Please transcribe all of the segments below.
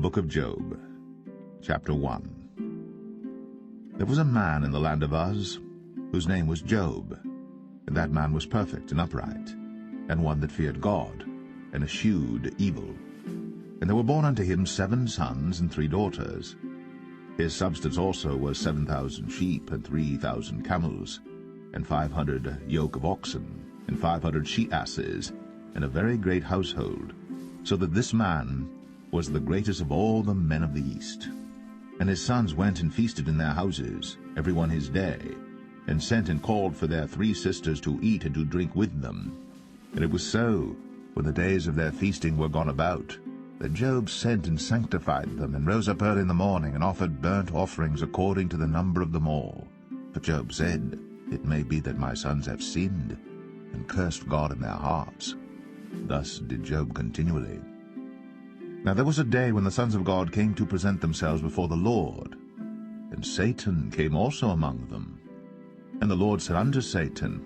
book of Job, chapter 1. There was a man in the land of Uz, whose name was Job, and that man was perfect and upright, and one that feared God, and eschewed evil. And there were born unto him 7 sons and 3 daughters. His substance also was 7,000 sheep, and 3,000 camels, and 500 yoke of oxen, and 500 she-asses, and a very great household, so that this man was the greatest of all the men of the East. And his sons went and feasted in their houses, every one his day, and sent and called for their 3 sisters to eat and to drink with them. And it was so, when the days of their feasting were gone about, that Job sent and sanctified them, and rose up early in the morning, and offered burnt offerings according to the number of them all. For Job said, It may be that my sons have sinned, and cursed God in their hearts. Thus did Job continually. Now there was a day when the sons of God came to present themselves before the Lord, and Satan came also among them. And the Lord said unto Satan,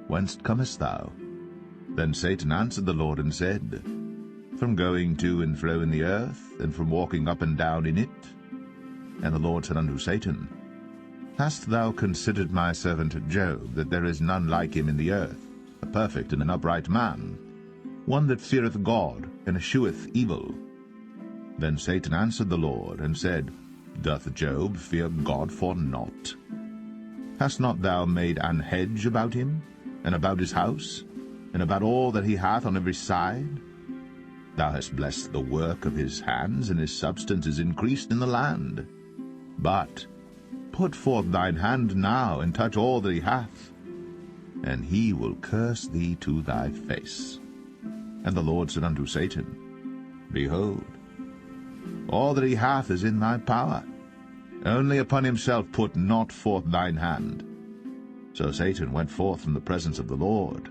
Whence comest thou? Then Satan answered the Lord and said, From going to and fro in the earth, and from walking up and down in it. And the Lord said unto Satan, Hast thou considered my servant Job, that there is none like him in the earth, a perfect and an upright man, one that feareth God, and escheweth evil? Then Satan answered the Lord, and said, Doth Job fear God for naught? Hast not thou made an hedge about him, and about his house, and about all that he hath on every side? Thou hast blessed the work of his hands, and his substance is increased in the land. But put forth thine hand now, and touch all that he hath, and he will curse thee to thy face. And the Lord said unto Satan, Behold, all that he hath is in thy power. Only upon himself put not forth thine hand. So Satan went forth from the presence of the Lord.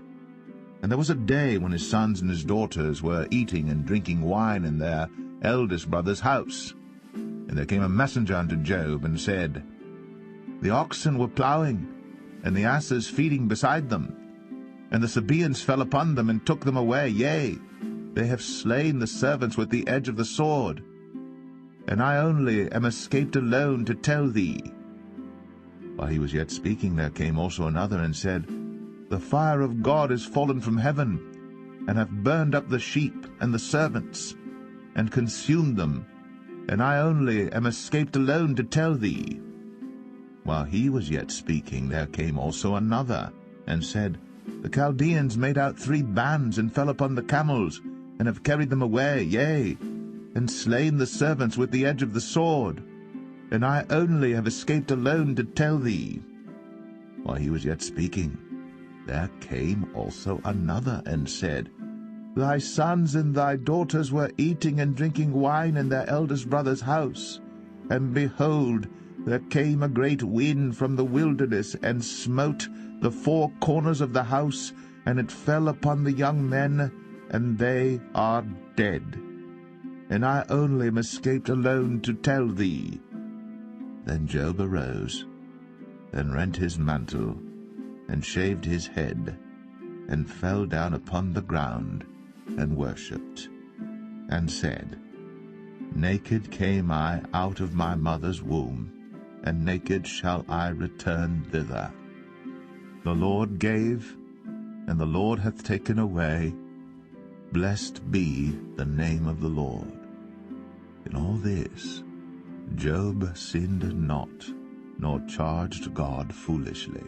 And there was a day when his sons and his daughters were eating and drinking wine in their eldest brother's house. And there came a messenger unto Job, and said, The oxen were plowing, and the asses feeding beside them. And the Sabaeans fell upon them, and took them away. Yea, they have slain the servants with the edge of the sword. And I only am escaped alone to tell thee. While he was yet speaking, there came also another, and said, The fire of God is fallen from heaven, and hath burned up the sheep and the servants, and consumed them, and I only am escaped alone to tell thee. While he was yet speaking, there came also another, and said, The Chaldeans made out 3 bands, and fell upon the camels, and have carried them away, yea, and slain the servants with the edge of the sword, and I only have escaped alone to tell thee. While he was yet speaking, there came also another, and said, Thy sons and thy daughters were eating and drinking wine in their eldest brother's house, and behold, there came a great wind from the wilderness, and smote the 4 corners of the house, and it fell upon the young men, and they are dead. And I only am escaped alone to tell thee. Then Job arose, and rent his mantle, and shaved his head, and fell down upon the ground, and worshipped, and said, Naked came I out of my mother's womb, and naked shall I return thither. The Lord gave, and the Lord hath taken away. Blessed be the name of the Lord. In all this Job sinned not, nor charged God foolishly.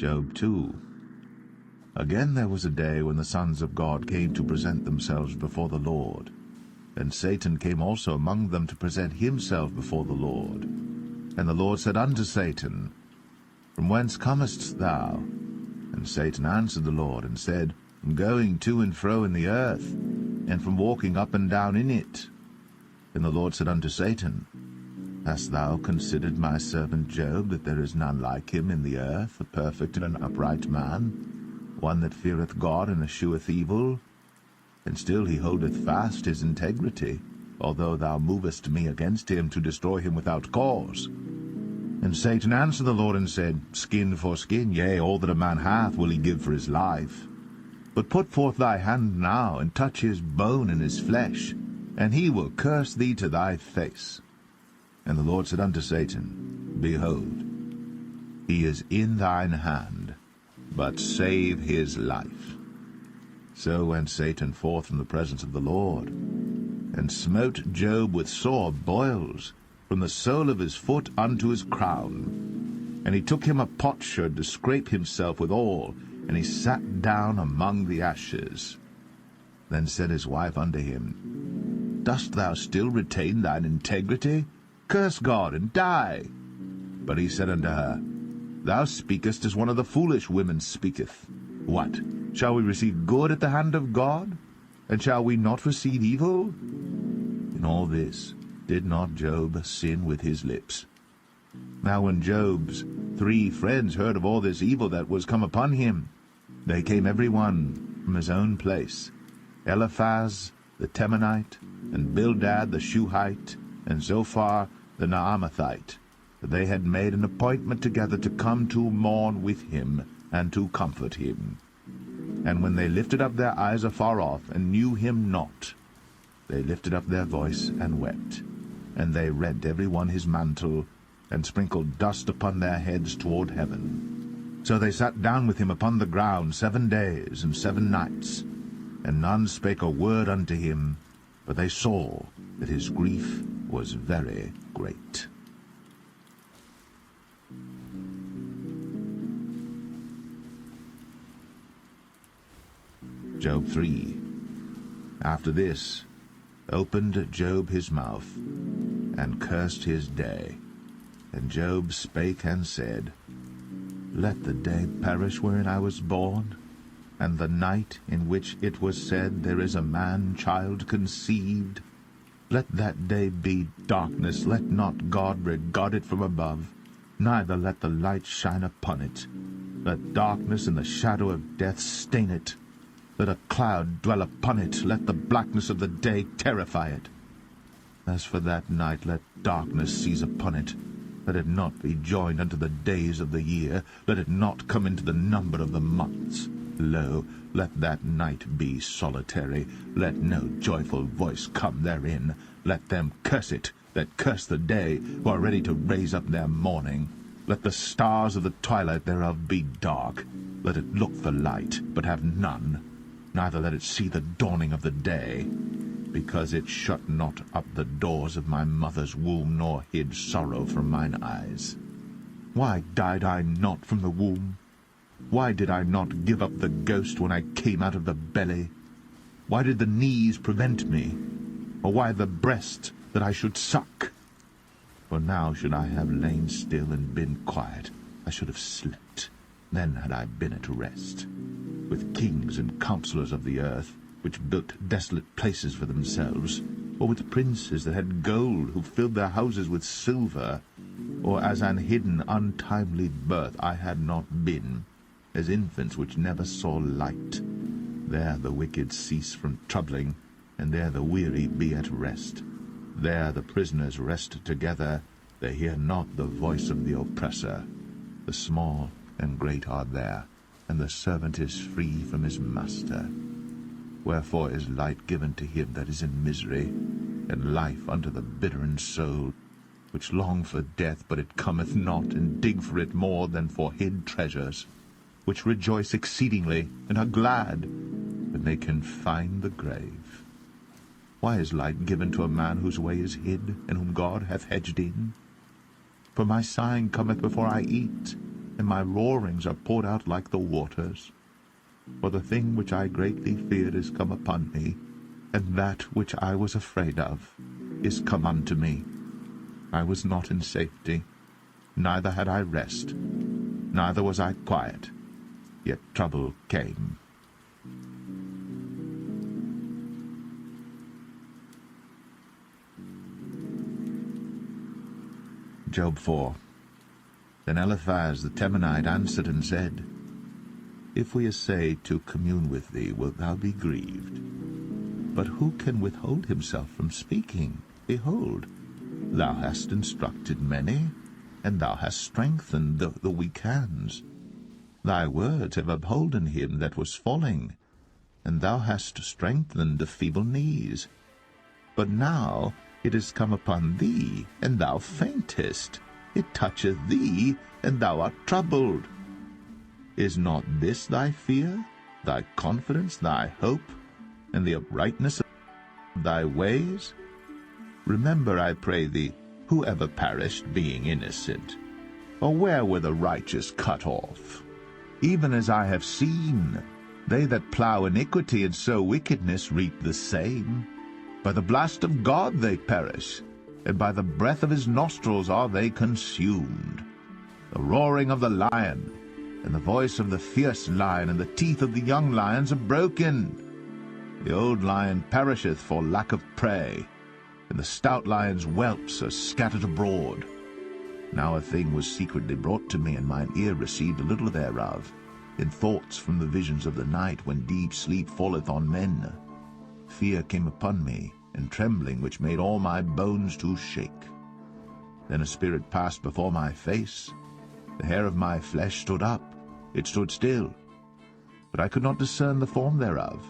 Job 2. Again there was a day when the sons of God came to present themselves before the Lord. And Satan came also among them to present himself before the Lord. And the Lord said unto Satan, From whence comest thou? And Satan answered the Lord, and said, From going to and fro in the earth, and from walking up and down in it. And the Lord said unto Satan, Hast thou considered my servant Job, that there is none like him in the earth, a perfect and an upright man, one that feareth God and escheweth evil? And still he holdeth fast his integrity, although thou movest me against him to destroy him without cause. And Satan answered the Lord, and said, Skin for skin, yea, all that a man hath will he give for his life. But put forth thy hand now, and touch his bone and his flesh, and he will curse thee to thy face. And the Lord said unto Satan, Behold, he is in thine hand, but save his life. So went Satan forth from the presence of the Lord, and smote Job with sore boils, from the sole of his foot unto his crown. And he took him a potsherd to scrape himself withal, and he sat down among the ashes. Then said his wife unto him, Dost thou still retain thine integrity? Curse God, and die. But he said unto her, Thou speakest as one of the foolish women speaketh. What? Shall we receive good at the hand of God? And shall we not receive evil? In all this did not Job sin with his lips. Now when Job's 3 friends heard of all this evil that was come upon him, they came every one from his own place, Eliphaz the Temanite, and Bildad the Shuhite, and Zophar the Naamathite. They had made an appointment together to come to mourn with him, and to comfort him. And when they lifted up their eyes afar off, and knew him not, they lifted up their voice and wept. And they rent every one his mantle, and sprinkled dust upon their heads toward heaven. So they sat down with him upon the ground 7 days and 7 nights, and none spake a word unto him, for they saw that his grief was very great. Job 3. After this opened Job his mouth, and cursed his day. And Job spake and said, Let the day perish wherein I was born, and the night in which it was said, There is a man-child conceived. Let that day be darkness, let not God regard it from above, neither let the light shine upon it. Let darkness and the shadow of death stain it. Let a cloud dwell upon it, let the blackness of the day terrify it. As for that night, let darkness seize upon it. Let it not be joined unto the days of the year, let it not come into the number of the months. Lo, let that night be solitary, let no joyful voice come therein. Let them curse it that curse the day, who are ready to raise up their mourning. Let the stars of the twilight thereof be dark. Let it look for light, but have none. Neither let it see the dawning of the day, because it shut not up the doors of my mother's womb, nor hid sorrow from mine eyes. Why died I not from the womb? Why did I not give up the ghost when I came out of the belly? Why did the knees prevent me? Or why the breast, that I should suck? For now should I have lain still and been quiet, I should have slept, then had I been at rest. With kings and counsellors of the earth, which built desolate places for themselves, or with princes that had gold, who filled their houses with silver, or as an hidden untimely birth I had not been, as infants which never saw light. There the wicked cease from troubling, and there the weary be at rest. There the prisoners rest together, they hear not the voice of the oppressor. The small and great are there, and the servant is free from his master. Wherefore is light given to him that is in misery, and life unto the bitter in soul, which long for death, but it cometh not, and dig for it more than for hid treasures, which rejoice exceedingly, and are glad when they can find the grave. Why is light given to a man whose way is hid, and whom God hath hedged in? For my sighing cometh before I eat, and my roarings are poured out like the waters. For the thing which I greatly feared is come upon me, and that which I was afraid of is come unto me. I was not in safety, neither had I rest, neither was I quiet, yet trouble came. Job 4. Then Eliphaz the Temanite answered and said, If we essay to commune with thee, wilt thou be grieved? But who can withhold himself from speaking? Behold, thou hast instructed many, and thou hast strengthened the weak hands. Thy words have upholden him that was falling, and thou hast strengthened the feeble knees. But now it is come upon thee, and thou faintest. It toucheth thee, and thou art troubled. Is not this thy fear, thy confidence, thy hope, and the uprightness of thy ways? Remember, I pray thee, who ever perished being innocent? Or where were the righteous cut off? Even as I have seen, they that plough iniquity and sow wickedness reap the same. By the blast of God they perish, and by the breath of his nostrils are they consumed. The roaring of the lion, and the voice of the fierce lion, and the teeth of the young lions are broken. The old lion perisheth for lack of prey, and the stout lion's whelps are scattered abroad. Now a thing was secretly brought to me, and mine ear received a little thereof, in thoughts from the visions of the night, when deep sleep falleth on men. Fear came upon me, and trembling, which made all my bones to shake. Then a spirit passed before my face. The hair of my flesh stood up, it stood still, but I could not discern the form thereof.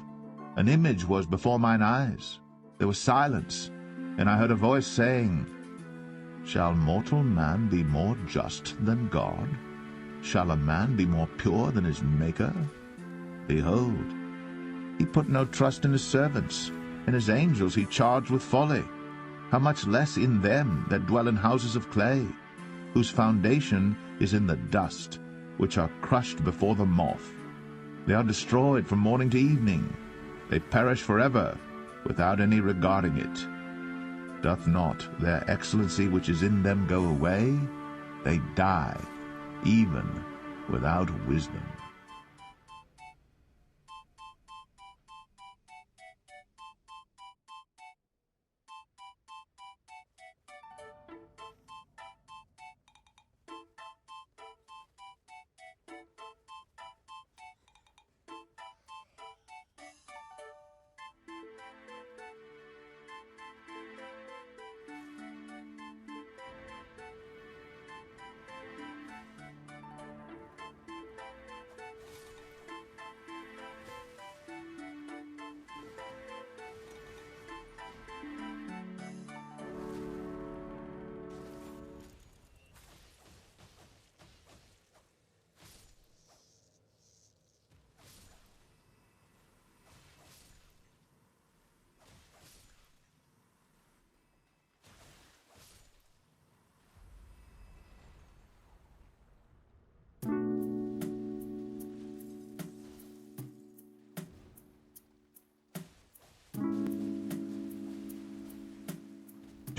An image was before mine eyes. There was silence, and I heard a voice saying, Shall mortal man be more just than God? Shall a man be more pure than his Maker? Behold, he put no trust in his servants, and his angels he charged with folly. How much less in them that dwell in houses of clay, whose foundation is in the dust, which are crushed before the moth. They are destroyed from morning to evening. They perish forever, without any regarding it. Doth not their excellency which is in them go away? They die, even without wisdom.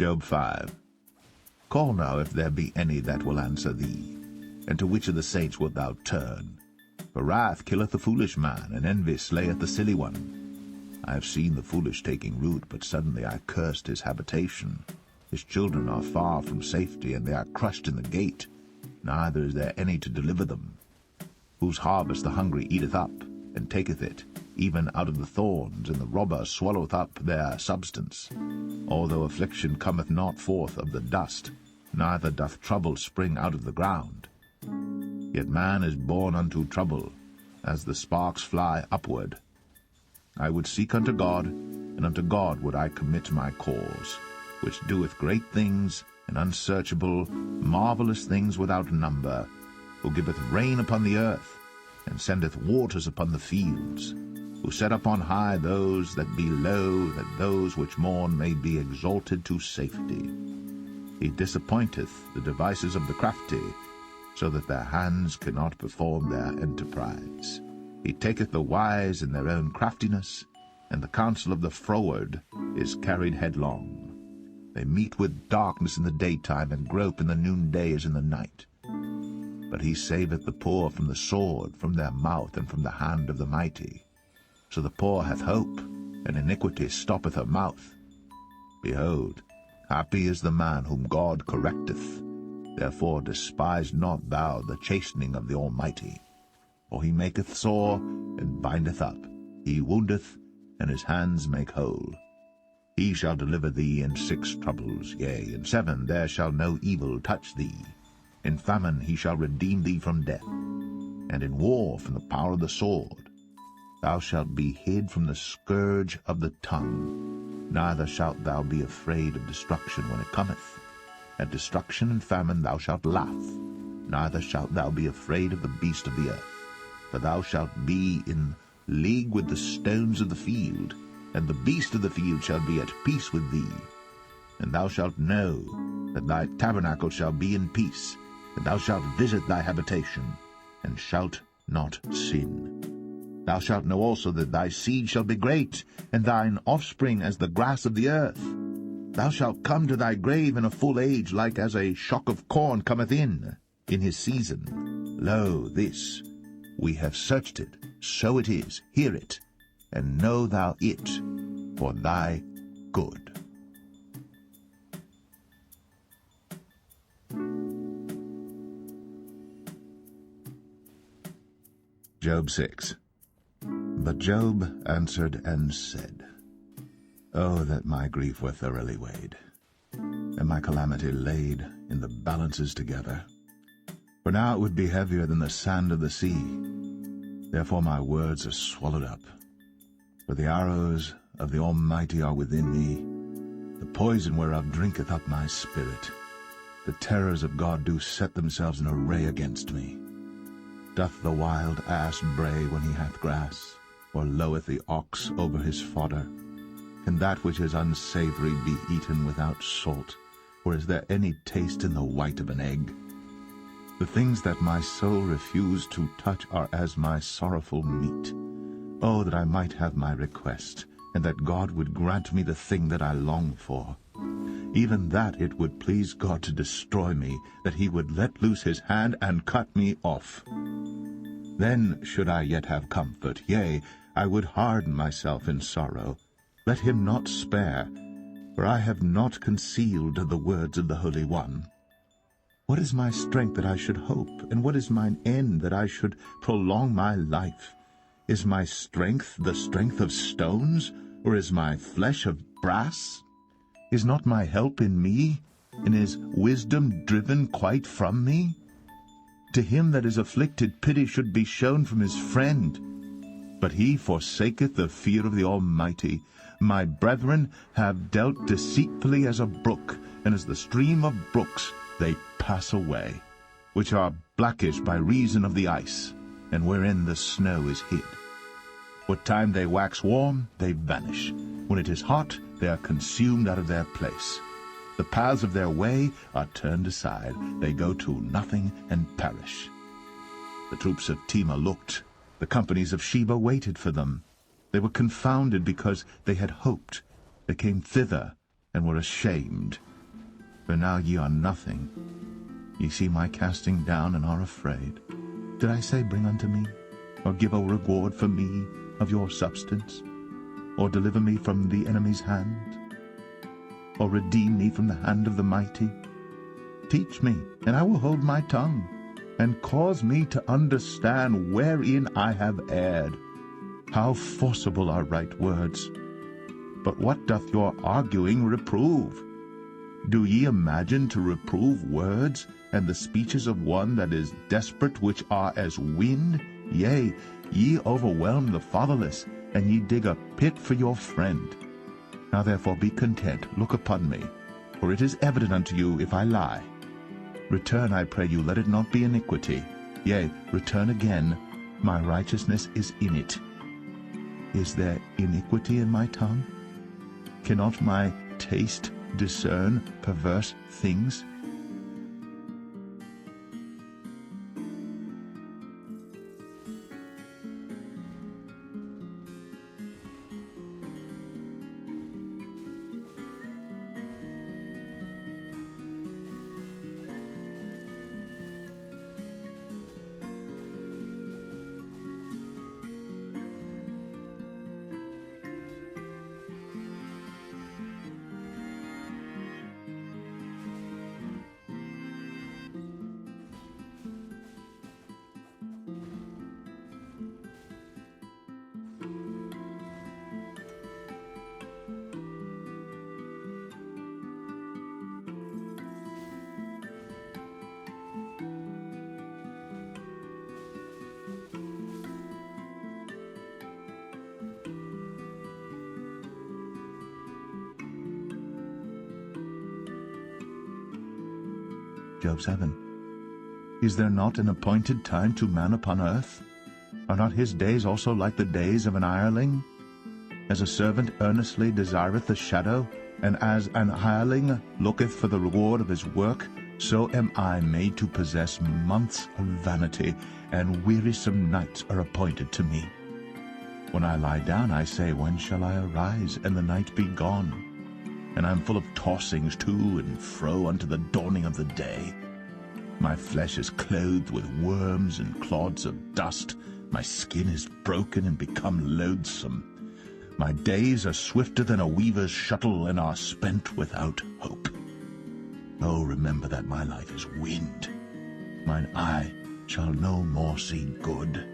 Job 5. Call now if there be any that will answer thee, and to which of the saints wilt thou turn? For wrath killeth the foolish man, and envy slayeth the silly one. I have seen the foolish taking root, but suddenly I cursed his habitation. His children are far from safety, and they are crushed in the gate, neither is there any to deliver them. Whose harvest the hungry eateth up, and taketh it, even out of the thorns, and the robber swalloweth up their substance. Although affliction cometh not forth of the dust, neither doth trouble spring out of the ground. Yet man is born unto trouble, as the sparks fly upward. I would seek unto God, and unto God would I commit my cause, which doeth great things, and unsearchable, marvelous things without number, who giveth rain upon the earth, and sendeth waters upon the fields, who set up on high those that be low, that those which mourn may be exalted to safety. He disappointeth the devices of the crafty, so that their hands cannot perform their enterprise. He taketh the wise in their own craftiness, and the counsel of the froward is carried headlong. They meet with darkness in the daytime, and grope in the noonday as in the night. But he saveth the poor from the sword, from their mouth, and from the hand of the mighty. So the poor hath hope, and iniquity stoppeth her mouth. Behold, happy is the man whom God correcteth. Therefore despise not thou the chastening of the Almighty. For he maketh sore, and bindeth up. He woundeth, and his hands make whole. He shall deliver thee in 6 troubles, yea, in 7 there shall no evil touch thee. In famine he shall redeem thee from death, and in war from the power of the sword. Thou shalt be hid from the scourge of the tongue, neither shalt thou be afraid of destruction when it cometh. At destruction and famine thou shalt laugh, neither shalt thou be afraid of the beast of the earth. For thou shalt be in league with the stones of the field, and the beast of the field shall be at peace with thee. And thou shalt know that thy tabernacle shall be in peace, and thou shalt visit thy habitation, and shalt not sin. Thou shalt know also that thy seed shall be great, and thine offspring as the grass of the earth. Thou shalt come to thy grave in a full age, like as a shock of corn cometh in his season. Lo, this, we have searched it, so it is, hear it, and know thou it for thy good. Job 6. But Job answered and said, Oh, that my grief were thoroughly weighed, and my calamity laid in the balances together. For now it would be heavier than the sand of the sea. Therefore my words are swallowed up. For the arrows of the Almighty are within me, the poison whereof drinketh up my spirit. The terrors of God do set themselves in array against me. Doth the wild ass bray when he hath grass, or loweth the ox over his fodder? Can that which is unsavory be eaten without salt, or is there any taste in the white of an egg? The things that my soul refused to touch are as my sorrowful meat. Oh, that I might have my request, and that God would grant me the thing that I long for. Even that it would please God to destroy me, that he would let loose his hand and cut me off. Then should I yet have comfort, yea, I would harden myself in sorrow. Let him not spare, for I have not concealed the words of the Holy One. What is my strength that I should hope, and what is mine end that I should prolong my life? Is my strength the strength of stones, or is my flesh of brass? Is not my help in me, and is wisdom driven quite from me? To him that is afflicted pity should be shown from his friend. But he forsaketh the fear of the Almighty. My brethren have dealt deceitfully as a brook, and as the stream of brooks they pass away, which are blackish by reason of the ice, and wherein the snow is hid. What time they wax warm, they vanish. When it is hot, they are consumed out of their place. The paths of their way are turned aside. They go to nothing and perish. The troops of Tema looked. The companies of Sheba waited for them. They were confounded because they had hoped. They came thither and were ashamed. For now ye are nothing. Ye see my casting down and are afraid. Did I say, Bring unto me, or give a reward for me of your substance, or deliver me from the enemy's hand, or redeem me from the hand of the mighty? Teach me, and I will hold my tongue, and cause me to understand wherein I have erred. How forcible are right words! But what doth your arguing reprove? Do ye imagine to reprove words, and the speeches of one that is desperate, which are as wind? Yea, ye overwhelm the fatherless, and ye dig a pit for your friend. Now therefore be content, look upon me, for it is evident unto you if I lie. Return, I pray you, let it not be iniquity. Yea, return again, my righteousness is in it. Is there iniquity in my tongue? Cannot my taste discern perverse things? Job 7. Is there not an appointed time to man upon earth? Are not his days also like the days of an hireling? As a servant earnestly desireth the shadow, and as an hireling looketh for the reward of his work, so am I made to possess months of vanity, and wearisome nights are appointed to me. When I lie down, I say, when shall I arise, and the night be gone? And I am full of tossings to and fro unto the dawning of the day. My flesh is clothed with worms and clods of dust. My skin is broken and become loathsome. My days are swifter than a weaver's shuttle, and are spent without hope. Oh, remember that my life is wind. Mine eye shall no more see good.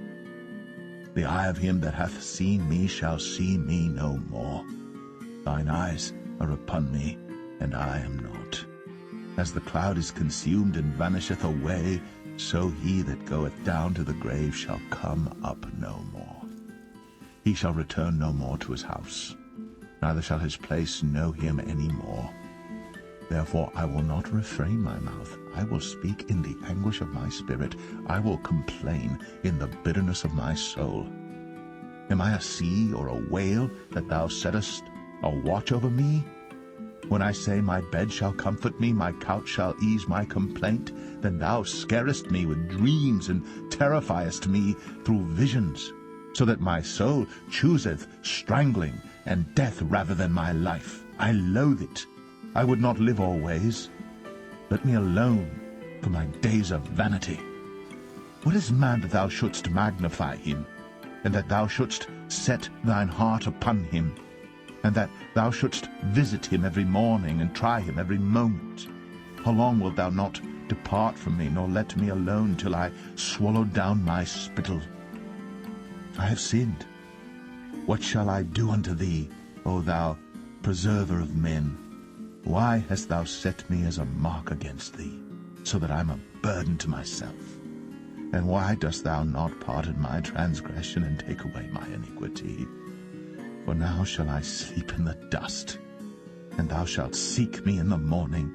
The eye of him that hath seen me shall see me no more. Thine eyes are upon me, and I am not. As the cloud is consumed and vanisheth away, so he that goeth down to the grave shall come up no more. He shall return no more to his house, neither shall his place know him any more. Therefore I will not refrain my mouth. I will speak in the anguish of my spirit. I will complain in the bitterness of my soul. Am I a sea or a whale, that thou settest a watch over me? When I say, my bed shall comfort me, my couch shall ease my complaint, then thou scarest me with dreams, and terrifiest me through visions, so that my soul chooseth strangling and death rather than my life. I loathe it. I would not live always. Let me alone for my days of vanity. What is man that thou shouldst magnify him, and that thou shouldst set thine heart upon him, and that thou shouldst visit him every morning, and try him every moment? How long wilt thou not depart from me, nor let me alone till I swallow down my spittle? I have sinned. What shall I do unto thee, O thou preserver of men? Why hast thou set me as a mark against thee, so that I am a burden to myself? And why dost thou not pardon my transgression, and take away my iniquity? For now shall I sleep in the dust, and thou shalt seek me in the morning,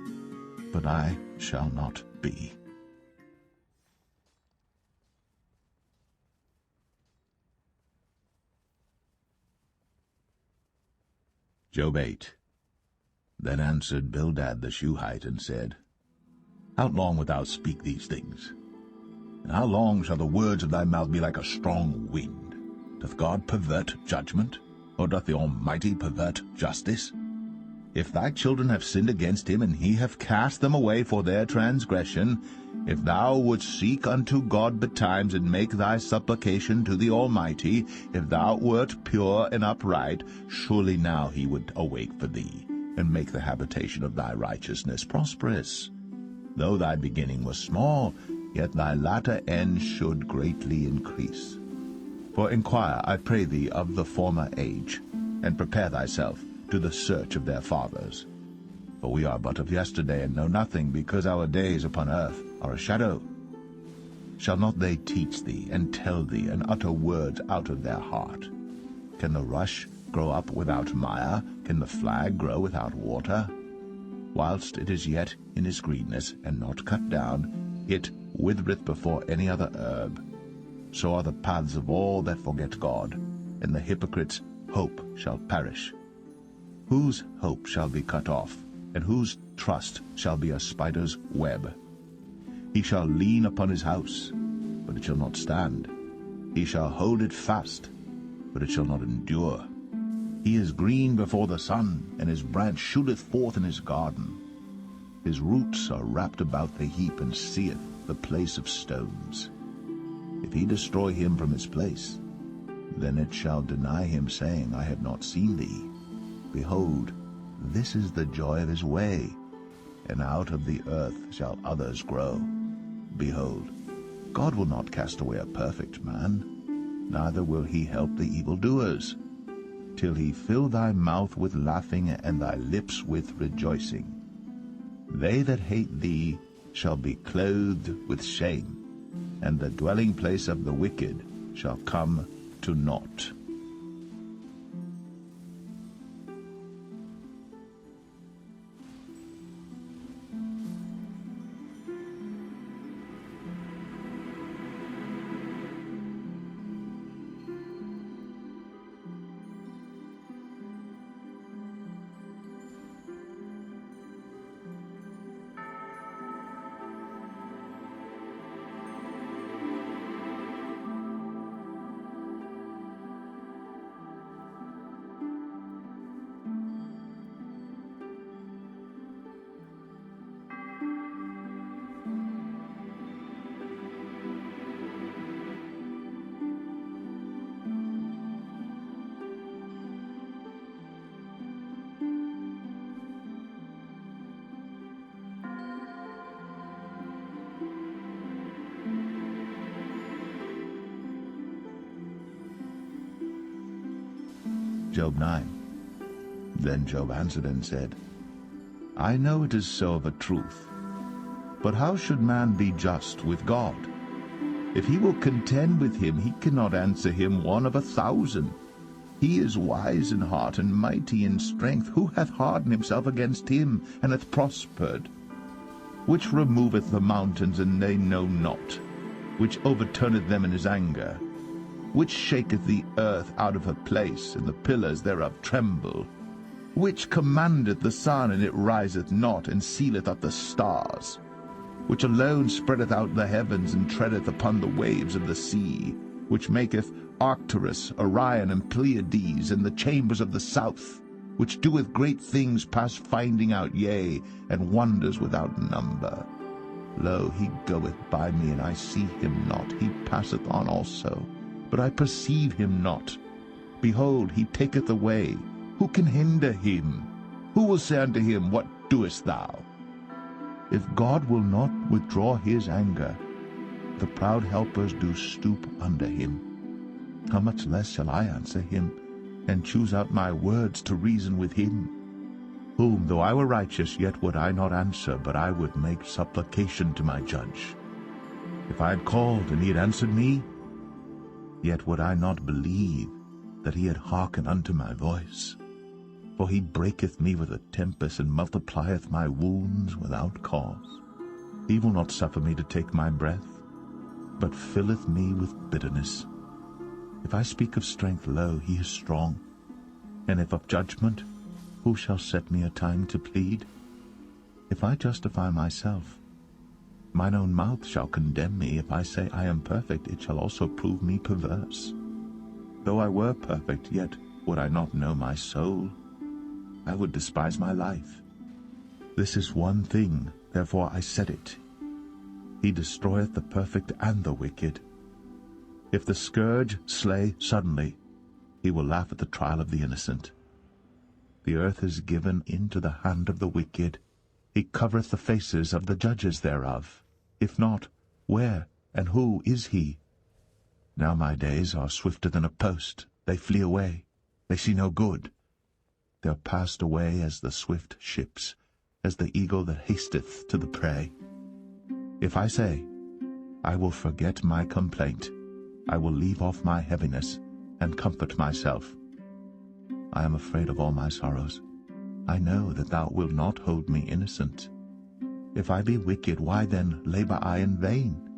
but I shall not be. Job 8. Then answered Bildad the Shuhite, and said, How long wilt thou speak these things? And how long shall the words of thy mouth be like a strong wind? Doth God pervert judgment, or doth the Almighty pervert justice? If thy children have sinned against him, and he have cast them away for their transgression, if thou wouldst seek unto God betimes, and make thy supplication to the Almighty, if thou wert pure and upright, surely now he would awake for thee, and make the habitation of thy righteousness prosperous. Though thy beginning was small, yet thy latter end should greatly increase. For inquire, I pray thee, of the former age, and prepare thyself to the search of their fathers. For we are but of yesterday, and know nothing, because our days upon earth are a shadow. Shall not they teach thee, and tell thee, and utter words out of their heart? Can the rush grow up without mire? Can the flag grow without water? Whilst it is yet in his greenness, and not cut down, it withereth before any other herb. So are the paths of all that forget God, and the hypocrite's hope shall perish. Whose hope shall be cut off, and whose trust shall be a spider's web? He shall lean upon his house, but it shall not stand. He shall hold it fast, but it shall not endure. He is green before the sun, and his branch shooteth forth in his garden. His roots are wrapped about the heap, and seeth the place of stones. If he destroy him from his place, then it shall deny him, saying, I have not seen thee. Behold, this is the joy of his way, and out of the earth shall others grow. Behold, God will not cast away a perfect man, neither will he help the evildoers, till he fill thy mouth with laughing, and thy lips with rejoicing. They that hate thee shall be clothed with shame, and the dwelling place of the wicked shall come to naught. Job 9. Then Job answered and said, I know it is so of a truth. But how should man be just with God? If he will contend with him, he cannot answer him 1 of 1,000. He is wise in heart and mighty in strength. Who hath hardened himself against him, and hath prospered? Which removeth the mountains, and they know not? Which overturneth them in his anger? Which shaketh the earth out of her place, and the pillars thereof tremble? Which commandeth the sun, and it riseth not, and sealeth up the stars? Which alone spreadeth out the heavens, and treadeth upon the waves of the sea? Which maketh Arcturus, Orion, and Pleiades, and the chambers of the south? Which doeth great things past finding out, yea, and wonders without number? Lo, he goeth by me, and I see him not. He passeth on also, but I perceive him not. Behold, he taketh away. Who can hinder him? Who will say unto him, What doest thou? If God will not withdraw his anger, the proud helpers do stoop under him. How much less shall I answer him, and choose out my words to reason with him? Whom, though I were righteous, yet would I not answer, but I would make supplication to my judge. If I had called, and he had answered me, yet would I not believe that he had hearkened unto my voice. For he breaketh me with a tempest, and multiplieth my wounds without cause. He will not suffer me to take my breath, but filleth me with bitterness. If I speak of strength, lo, he is strong. And if of judgment, who shall set me a time to plead? If I justify myself, mine own mouth shall condemn me. If I say I am perfect, it shall also prove me perverse. Though I were perfect, yet would I not know my soul. I would despise my life. This is one thing, therefore I said it. He destroyeth the perfect and the wicked. If the scourge slay suddenly, he will laugh at the trial of the innocent. The earth is given into the hand of the wicked. He covereth the faces of the judges thereof. If not, where and who is he? Now my days are swifter than a post. They flee away. They see no good. They are passed away as the swift ships, as the eagle that hasteth to the prey. If I say, I will forget my complaint, I will leave off my heaviness, and comfort myself. I am afraid of all my sorrows. I know that thou wilt not hold me innocent. If I be wicked, why then labor I in vain?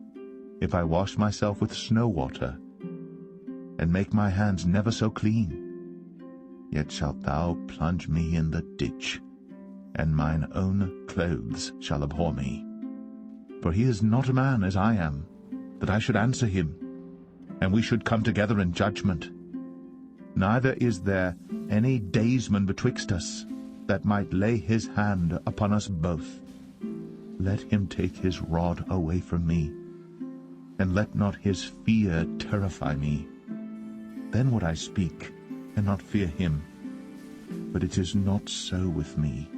If I wash myself with snow water, and make my hands never so clean, yet shalt thou plunge me in the ditch, and mine own clothes shall abhor me. For he is not a man as I am, that I should answer him, and we should come together in judgment. Neither is there any daysman betwixt us, that might lay his hand upon us both. Let him take his rod away from me, and let not his fear terrify me. Then would I speak, and not fear him. But it is not so with me.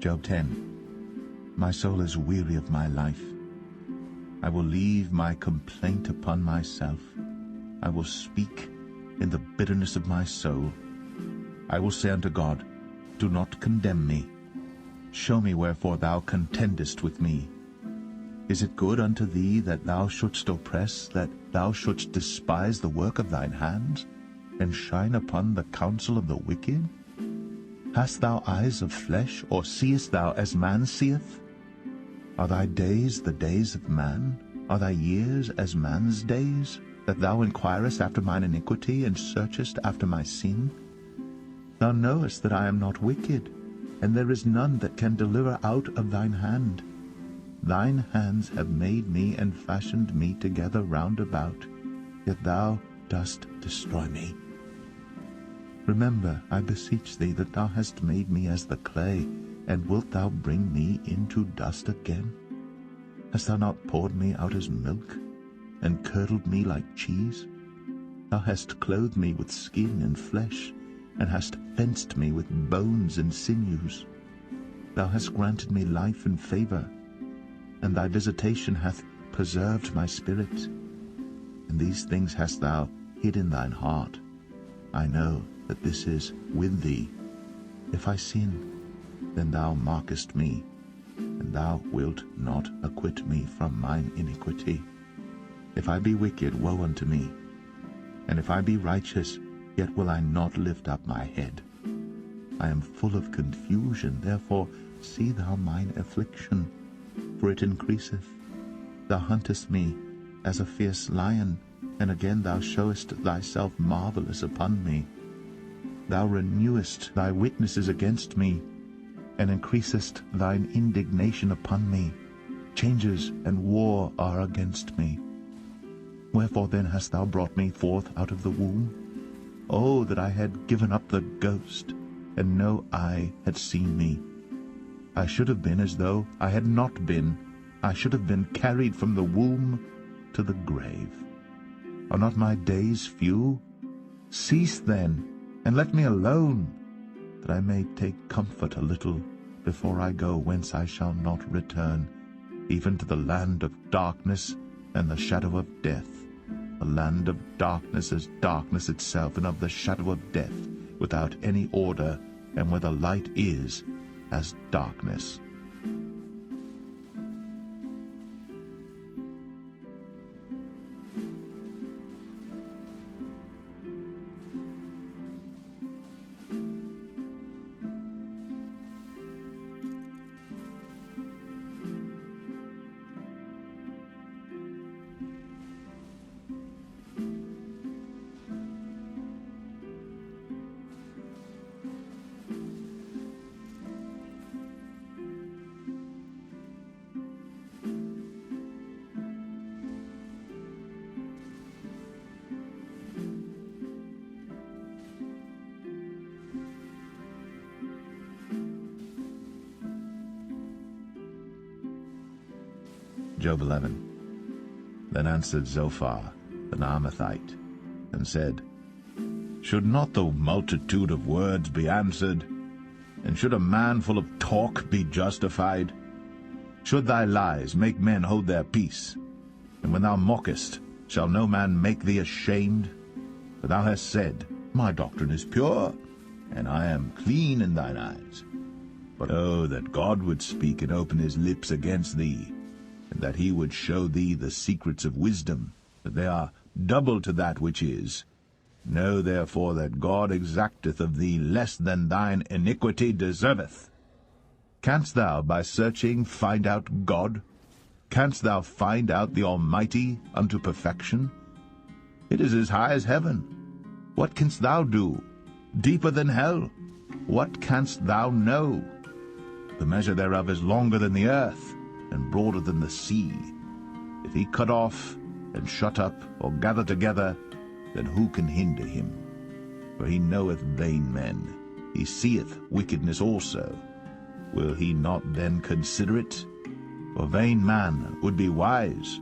Job 10. My soul is weary of my life. I will leave my complaint upon myself. I will speak in the bitterness of my soul. I will say unto God, Do not condemn me. Show me wherefore thou contendest with me. Is it good unto thee that thou shouldst oppress, that thou shouldst despise the work of thine hands, and shine upon the counsel of the wicked? Hast thou eyes of flesh, or seest thou as man seeth? Are thy days the days of man? Are thy years as man's days, that thou inquirest after mine iniquity, and searchest after my sin? Thou knowest that I am not wicked, and there is none that can deliver out of thine hand. Thine hands have made me and fashioned me together round about, yet thou dost destroy me. Remember, I beseech thee, that thou hast made me as the clay, and wilt thou bring me into dust again? Hast thou not poured me out as milk, and curdled me like cheese? Thou hast clothed me with skin and flesh, and hast fenced me with bones and sinews. Thou hast granted me life and favor, and thy visitation hath preserved my spirit. And these things hast thou hid in thine heart. I know that this is with thee. If I sin, then thou markest me, and thou wilt not acquit me from mine iniquity. If I be wicked, woe unto me, and if I be righteous, yet will I not lift up my head. I am full of confusion, therefore see thou mine affliction, for it increaseth. Thou huntest me as a fierce lion, and again thou showest thyself marvelous upon me. Thou renewest thy witnesses against me, and increasest thine indignation upon me. Changes and war are against me. Wherefore then hast thou brought me forth out of the womb? Oh, that I had given up the ghost, and no eye had seen me. I should have been as though I had not been. I should have been carried from the womb to the grave. Are not my days few? Cease then, and let me alone, that I may take comfort a little before I go whence I shall not return, even to the land of darkness and the shadow of death. A land of darkness as darkness itself, and of the shadow of death, without any order, and where the light is as darkness. Job 11. Then answered Zophar the Naamathite, and said, Should not the multitude of words be answered? And should a man full of talk be justified? Should thy lies make men hold their peace? And when thou mockest, shall no man make thee ashamed? For thou hast said, My doctrine is pure, and I am clean in thine eyes. But oh, that God would speak and open his lips against thee, and that he would show thee the secrets of wisdom, that they are double to that which is. Know therefore that God exacteth of thee less than thine iniquity deserveth. Canst thou by searching find out God? Canst thou find out the Almighty unto perfection? It is as high as heaven. What canst thou do? Deeper than hell. What canst thou know? The measure thereof is longer than the earth, and broader than the sea. If he cut off, and shut up, or gather together, then who can hinder him? For he knoweth vain men, he seeth wickedness also. Will he not then consider it? For vain man would be wise,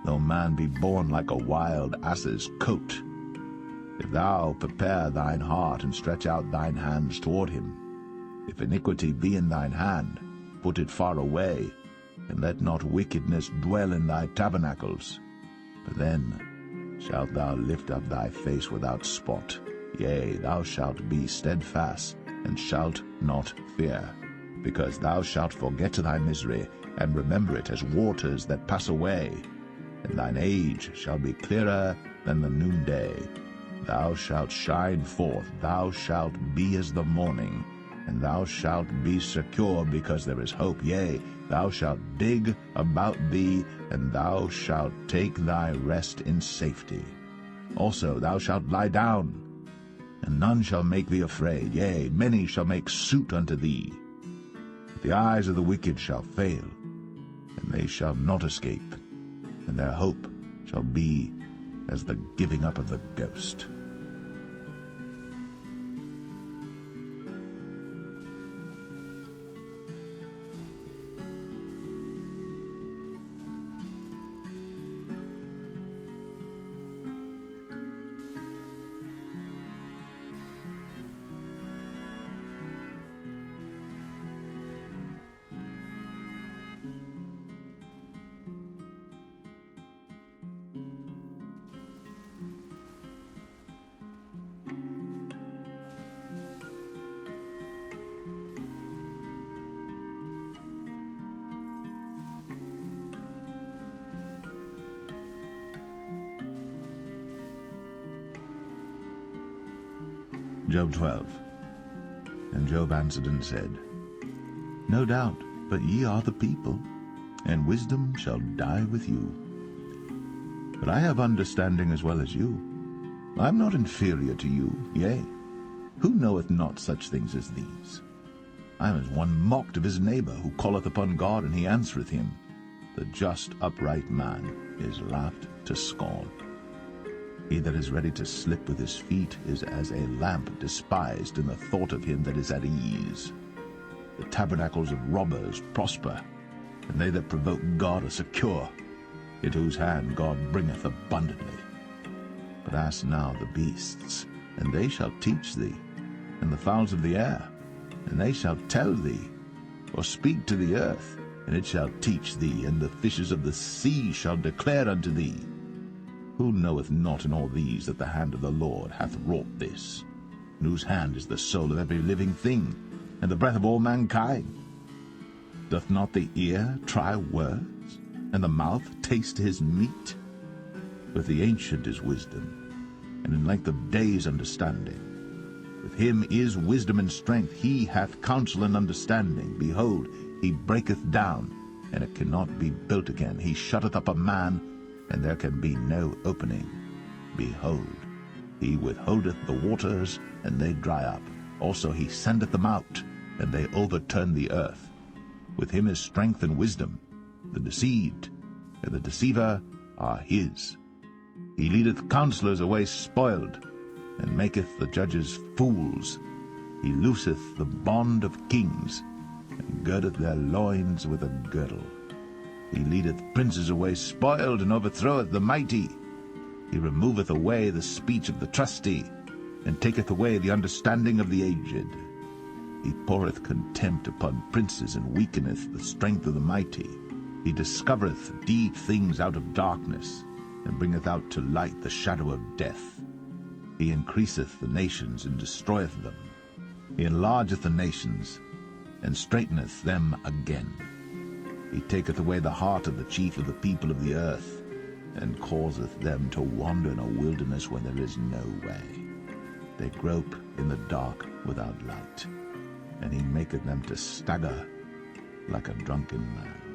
though man be born like a wild ass's coat. If thou prepare thine heart, and stretch out thine hands toward him, if iniquity be in thine hand, put it far away, and let not wickedness dwell in thy tabernacles. For then shalt thou lift up thy face without spot, yea, thou shalt be steadfast, and shalt not fear, because thou shalt forget thy misery, and remember it as waters that pass away. And thine age shall be clearer than the noonday. Thou shalt shine forth, thou shalt be as the morning, and thou shalt be secure, because there is hope. Yea, thou shalt dig about thee, and thou shalt take thy rest in safety. Also thou shalt lie down, and none shall make thee afraid. Yea, many shall make suit unto thee. But the eyes of the wicked shall fail, and they shall not escape, and their hope shall be as the giving up of the ghost. Job 12. And Job answered and said, No doubt, but ye are the people, and wisdom shall die with you. But I have understanding as well as you. I am not inferior to you, yea, who knoweth not such things as these? I am as one mocked of his neighbor, who calleth upon God, and he answereth him. The just upright man is laughed to scorn. He that is ready to slip with his feet is as a lamp despised in the thought of him that is at ease. The tabernacles of robbers prosper, and they that provoke God are secure, into whose hand God bringeth abundantly. But ask now the beasts, and they shall teach thee, and the fowls of the air, and they shall tell thee, or speak to the earth, and it shall teach thee, and the fishes of the sea shall declare unto thee. Who knoweth not in all these that the hand of the Lord hath wrought this, in whose hand is the soul of every living thing, and the breath of all mankind? Doth not the ear try words, and the mouth taste his meat? With the ancient is wisdom, and in length of days understanding. With him is wisdom and strength. He hath counsel and understanding. Behold, he breaketh down, and it cannot be built again. He shutteth up a man, and there can be no opening. Behold, he withholdeth the waters, and they dry up. Also he sendeth them out, and they overturn the earth. With him is strength and wisdom. The deceived and the deceiver are his. He leadeth counselors away spoiled, and maketh the judges fools. He looseth the bond of kings, and girdeth their loins with a girdle. He leadeth princes away spoiled, and overthroweth the mighty. He removeth away the speech of the trusty, and taketh away the understanding of the aged. He poureth contempt upon princes, and weakeneth the strength of the mighty. He discovereth deep things out of darkness, and bringeth out to light the shadow of death. He increaseth the nations, and destroyeth them. He enlargeth the nations, and straightheneth them again. He taketh away the heart of the chief of the people of the earth, and causeth them to wander in a wilderness where there is no way. They grope in the dark without light, and he maketh them to stagger like a drunken man.